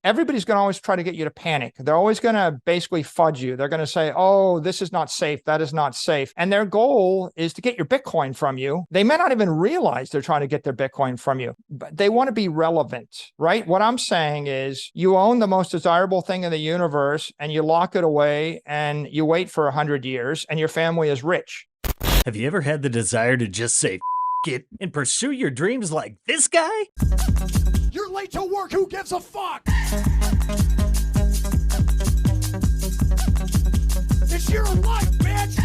everybody's going to always try to get you to panic. They're always going to basically fudge you. They're going to say, oh, this is not safe. That is not safe. And their goal is to get your Bitcoin from you. They may not even realize they're trying to get their Bitcoin from you, but they want to be relevant, right? What I'm saying is you own the most desirable thing in the universe and you lock it away and you wait for 100 years and your family is rich. Have you ever had the desire to just say, it and pursue your dreams like this guy? You're late to work, who gives a fuck? It's your life, bitch!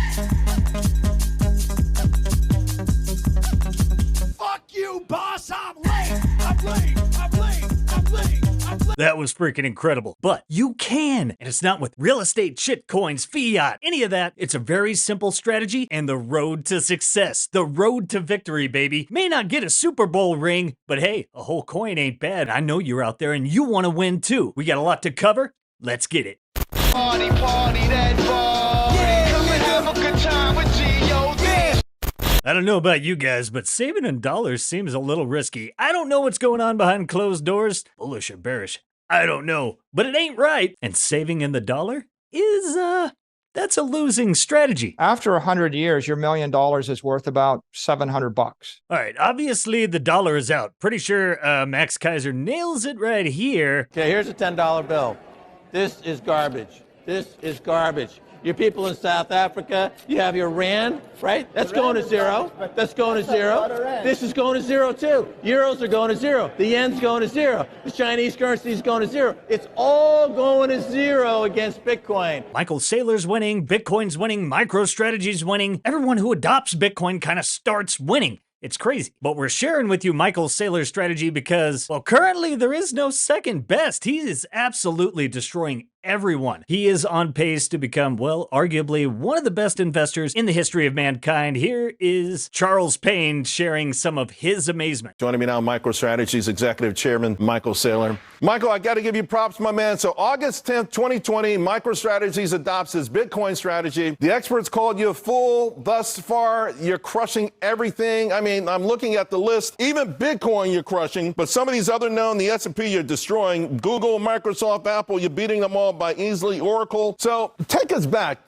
Fuck you, boss, I'm late! I'm late! I'm late! I'm late! I'm late! That was freaking incredible. But you can, and it's not with real estate, shitcoins, fiat, any of that. It's a very simple strategy and the road to success, the road to victory, baby. May not get a Super Bowl ring, but hey, a whole coin ain't bad. I know you're out there and you want to win too. We got a lot to cover. Let's get it. Party, that party. Yeah, come and have a good time with G.O.D. I don't know about you guys, but saving in dollars seems a little risky. I don't know what's going on behind closed doors, bullish or bearish. I don't know, but it ain't right. And saving in the dollar is, that's a losing strategy. After 100 years, your $1 million is worth about $700. All right, obviously the dollar is out. Pretty sure Max Kaiser nails it right here. Okay, here's a $10 bill. This is garbage. This is garbage. Your people in South Africa, you have your rand, right? That's going to zero. That's going to zero. This is going to zero too. Euros are going to zero. The yen's going to zero. The Chinese currency is going to zero. It's all going to zero against Bitcoin. Michael Saylor's winning, Bitcoin's winning, Microstrategy's winning. Everyone who adopts Bitcoin kind of starts winning. It's crazy. But we're sharing with you Michael Saylor's strategy because, well, currently there is no second best. He is absolutely destroying everyone. He is on pace to become, well, arguably one of the best investors in the history of mankind. Here is Charles Payne sharing some of his amazement. Joining me now, Microstrategy's Executive Chairman, Michael Saylor. Michael, I got to give you props, my man. So August 10th, 2020, Microstrategy's adopts his Bitcoin strategy. The experts called you a fool. Thus far, you're crushing everything. I mean, I'm looking at the list. Even Bitcoin you're crushing, but some of these other known, the S&P you're destroying. Google, Microsoft, Apple, you're beating them all by easily, Oracle. So take us back.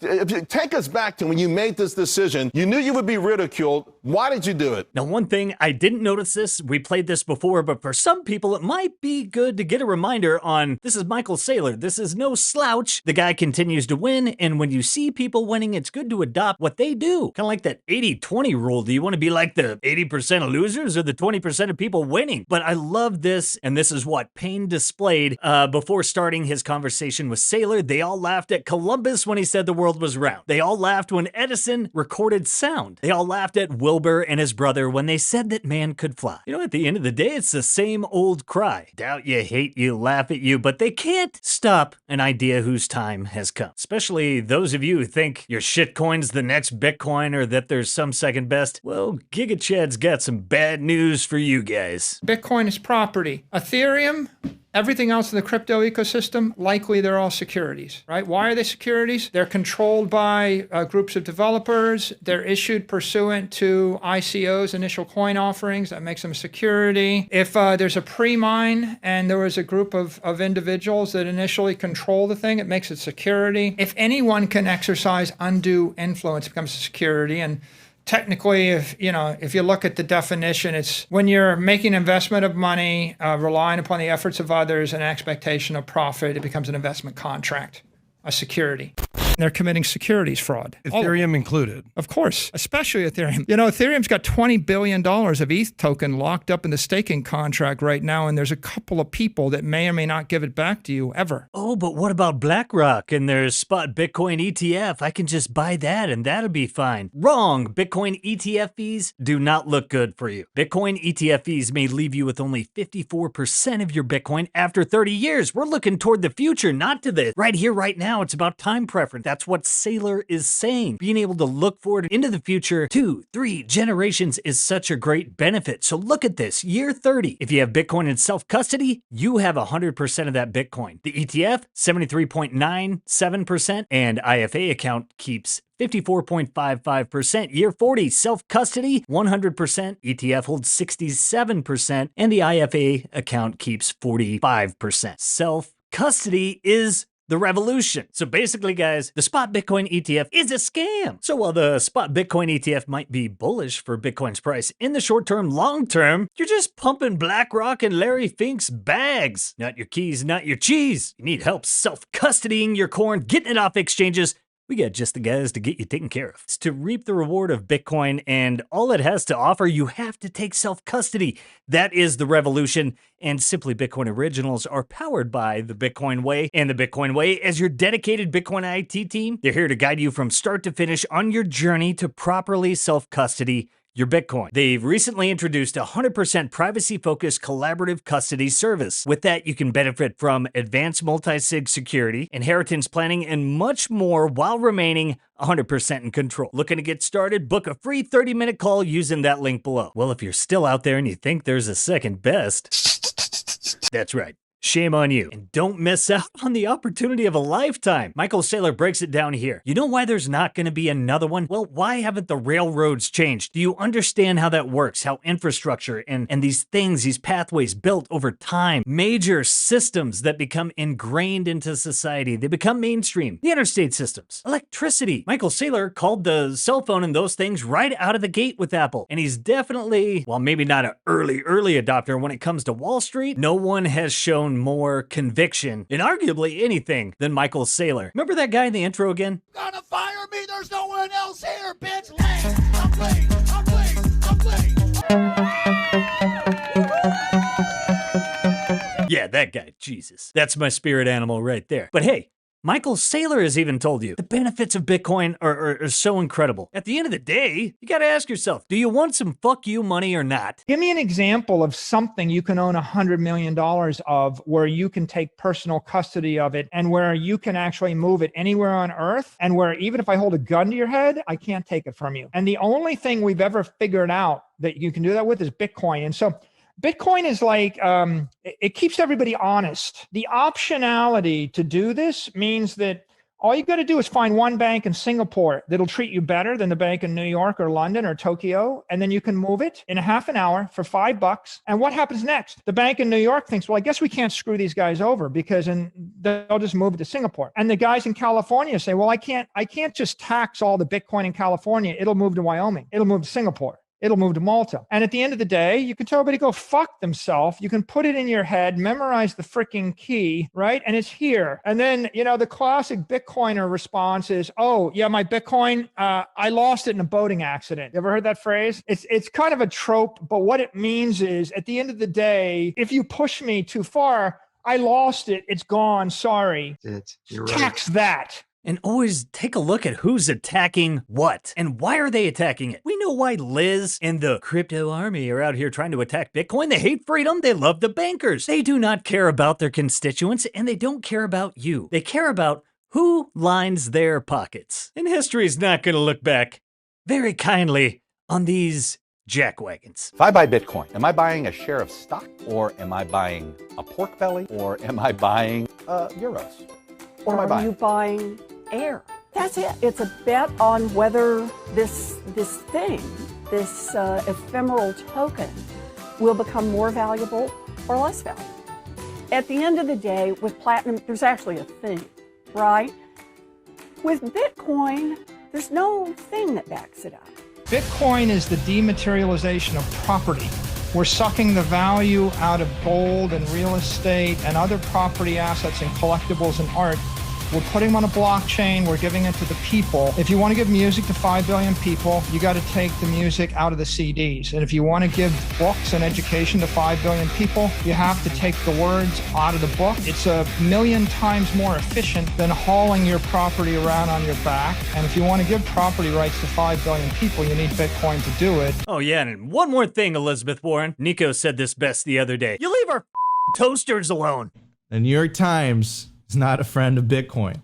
Take us back to when you made this decision. You knew you would be ridiculed. Why did you do it? Now, one thing, I didn't notice this. We played this before, but for some people, it might be good to get a reminder on, this is Michael Saylor. This is no slouch. The guy continues to win. And when you see people winning, it's good to adopt what they do. Kind of like that 80-20 rule. Do you want to be like the 80% of losers or the 20% of people winning? But I love this. And this is what Payne displayed before starting his conversation with Saylor. They all laughed at Columbus when he said the world was round. They all laughed when Edison recorded sound. They all laughed at Wilbur and his brother when they said that man could fly. You know, at the end of the day, it's the same old cry. Doubt you, hate you, laugh at you, but they can't stop an idea whose time has come. Especially those of you who think your shitcoin's the next Bitcoin or that there's some second best. Well, GigaChad's got some bad news for you guys. Bitcoin is property. Ethereum, everything else in the crypto ecosystem, likely they're all securities, right? Why are they securities? They're controlled by groups of developers. They're issued pursuant to ICOs, initial coin offerings. That makes them a security. If there's a pre-mine and there was a group of individuals that initially control the thing, it makes it security. If anyone can exercise undue influence, it becomes a security. And technically, if you look at the definition, it's when you're making investment of money, relying upon the efforts of others and expectation of profit, it becomes an investment contract, a security. They're committing securities fraud. Ethereum included. Of course, especially Ethereum. You know, Ethereum's got $20 billion of ETH token locked up in the staking contract right now, and there's a couple of people that may or may not give it back to you ever. Oh, but what about BlackRock and their Spot Bitcoin ETF? I can just buy that and that'll be fine. Wrong! Bitcoin ETF fees do not look good for you. Bitcoin ETF fees may leave you with only 54% of your Bitcoin after 30 years. We're looking toward the future, not to the right here, right now. It's about time preference. That's what Saylor is saying. Being able to look forward into the future 2-3 generations is such a great benefit. So look at this, year 30. If you have Bitcoin in self-custody, you have 100% of that Bitcoin. The ETF, 73.97%, and IFA account keeps 54.55%. Year 40, self-custody, 100%. ETF holds 67%, and the IFA account keeps 45%. Self self-custody is the revolution. So basically, guys, the Spot Bitcoin ETF is a scam. So while the Spot Bitcoin ETF might be bullish for Bitcoin's price in the short term, long term, you're just pumping BlackRock and Larry Fink's bags. Not your keys, not your cheese. You need help self-custodying your coin, getting it off exchanges. We got just the guys to get you taken care of. It's to reap the reward of Bitcoin and all it has to offer, you have to take self-custody. That is the revolution. And Simply Bitcoin Originals are powered by the Bitcoin Way. And the Bitcoin Way, as your dedicated Bitcoin IT team, they're here to guide you from start to finish on your journey to properly self-custody your Bitcoin. They've recently introduced a 100% privacy-focused collaborative custody service. With that, you can benefit from advanced multi-sig security, inheritance planning, and much more while remaining 100% in control. Looking to get started? Book a free 30-minute call using that link below. Well, if you're still out there and you think there's a second best, that's right. Shame on you. And don't miss out on the opportunity of a lifetime. Michael Saylor breaks it down here. You know why there's not going to be another one? Well, why haven't the railroads changed? Do you understand how that works? How infrastructure and these things, these pathways built over time, major systems that become ingrained into society, they become mainstream. The interstate systems, electricity. Michael Saylor called the cell phone and those things right out of the gate with Apple. And he's definitely, well, maybe not an early adopter when it comes to Wall Street. No one has shown more conviction in arguably anything than Michael Saylor. Remember that guy in the intro again? Gonna fire me, there's no one else here, bitch. Late, I'm late, I'm late, I'm late. Yeah, that guy, Jesus. That's my spirit animal right there. But hey, Michael Saylor has even told you the benefits of Bitcoin are so incredible. At the end of the day, you gotta ask yourself, do you want some fuck you money or not? Give me an example of something you can own $100 million of where you can take personal custody of it and where you can actually move it anywhere on earth and where even if I hold a gun to your head, I can't take it from you. And the only thing we've ever figured out that you can do that with is Bitcoin. And so Bitcoin is like, it keeps everybody honest. The optionality to do this means that all you got to do is find one bank in Singapore that'll treat you better than the bank in New York or London or Tokyo. And then you can move it in a half an hour for $5. And what happens next? The bank in New York thinks, well, I guess we can't screw these guys over because they'll just move it to Singapore. And the guys in California say, well, I can't just tax all the Bitcoin in California. It'll move to Wyoming. It'll move to Singapore. It'll move to Malta. And at the end of the day, you can tell everybody go fuck themselves. You can put it in your head, memorize the freaking key, right? And it's here. And then, the classic Bitcoiner response is, oh, yeah, my Bitcoin, I lost it in a boating accident. You ever heard that phrase? It's kind of a trope, but what it means is at the end of the day, if you push me too far, I lost it. It's gone. Sorry. You're right. Tax that. And always take a look at who's attacking what and why are they attacking it. We know why Liz and the crypto army are out here trying to attack Bitcoin. They hate freedom. They love the bankers. They do not care about their constituents and they don't care about you. They care about who lines their pockets. And history's not going to look back very kindly on these jackwagons. If I buy Bitcoin, am I buying a share of stock or am I buying a pork belly or am I buying euros? What am I buying? Are you buying air? That's it. It's a bet on whether this thing, this ephemeral token, will become more valuable or less valuable. At the end of the day, with platinum, there's actually a thing, right? With Bitcoin, there's no thing that backs it up. Bitcoin is the dematerialization of property. We're sucking the value out of gold and real estate and other property assets and collectibles and art. We're putting them on a blockchain. We're giving it to the people. If you want to give music to 5 billion people, you got to take the music out of the CDs. And if you want to give books and education to 5 billion people, you have to take the words out of the book. It's 1,000,000 times more efficient than hauling your property around on your back. And if you want to give property rights to 5 billion people, you need Bitcoin to do it. Oh yeah, and one more thing, Elizabeth Warren. Nico said this best the other day. You leave our toasters alone. The New York Times is not a friend of Bitcoin.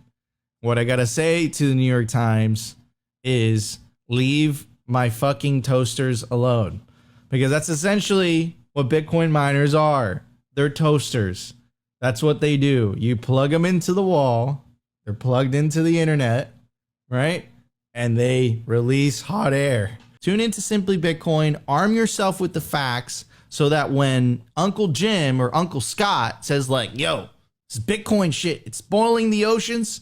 What I gotta say to the New York Times is leave my fucking toasters alone. Because that's essentially what Bitcoin miners are. They're toasters. That's what they do. You plug them into the wall. They're plugged into the internet, right? And they release hot air. Tune into Simply Bitcoin. Arm yourself with the facts so that when Uncle Jim or Uncle Scott says like, yo, This is Bitcoin shit. It's boiling the oceans.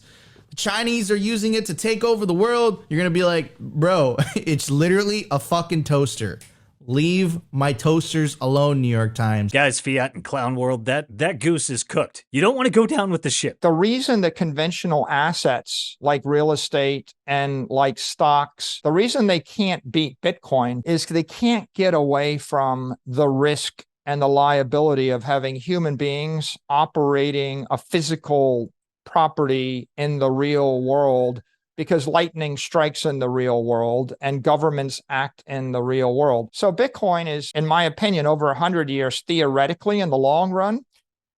The Chinese are using it to take over the world. You're going to be like, bro, it's literally a fucking toaster. Leave my toasters alone, New York Times. Guys, fiat and clown world, that goose is cooked. You don't want to go down with the ship. The reason that conventional assets like real estate and like stocks, the reason they can't beat Bitcoin is they can't get away from the risk and the liability of having human beings operating a physical property in the real world, because lightning strikes in the real world and governments act in the real world. So Bitcoin is, in my opinion, over 100 years, theoretically in the long run,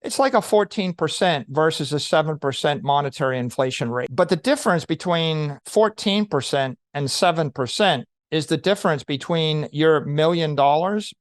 it's like a 14% versus a 7% monetary inflation rate. But the difference between 14% and 7% is the difference between your $1 million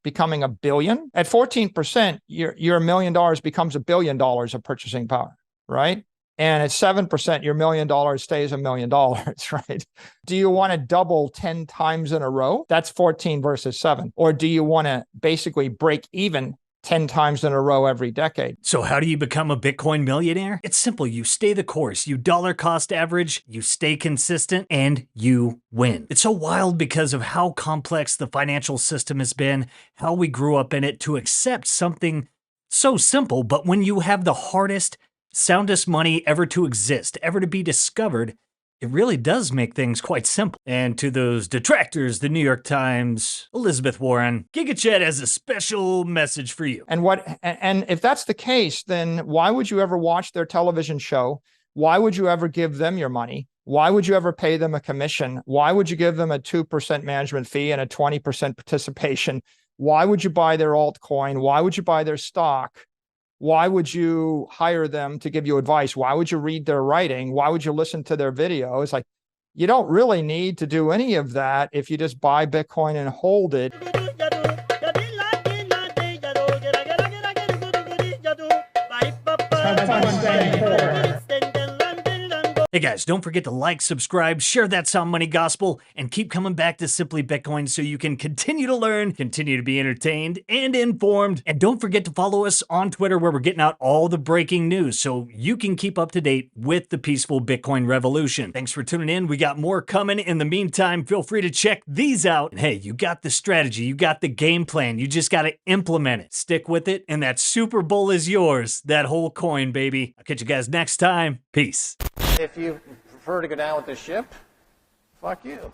becoming $1 billion. At 14%, your $1 million becomes $1 billion of purchasing power, right? And at 7%, your $1 million stays $1 million, right? Do you want to double 10 times in a row? That's 14 versus 7. Or do you want to basically break even 10 times in a row every decade? So how do you become a Bitcoin millionaire? It's simple. You stay the course. You dollar cost average, you stay consistent, and you win. It's so wild because of how complex the financial system has been, how we grew up in it to accept something so simple. But when you have the hardest, soundest money ever to exist, ever to be discovered, it really does make things quite simple. And to those detractors, the New York Times, Elizabeth Warren, GigaChat has a special message for you. And if that's the case, then why would you ever watch their television show? Why would you ever give them your money? Why would you ever pay them a commission? Why would you give them a 2% management fee and a 20% participation? Why would you buy their altcoin? Why would you buy their stock? Why would you hire them to give you advice? Why would you read their writing? Why would you listen to their videos? Like, you don't really need to do any of that if you just buy Bitcoin and hold it. Hey guys, don't forget to like, subscribe, share that Sound Money Gospel, and keep coming back to Simply Bitcoin so you can continue to learn, continue to be entertained and informed. And don't forget to follow us on Twitter where we're getting out all the breaking news so you can keep up to date with the peaceful Bitcoin revolution. Thanks for tuning in. We got more coming. In the meantime, feel free to check these out. And hey, you got the strategy, you got the game plan, you just got to implement it. Stick with it, and that Super Bowl is yours. That whole coin, baby. I'll catch you guys next time. Peace. If you prefer to go down with the ship, fuck you.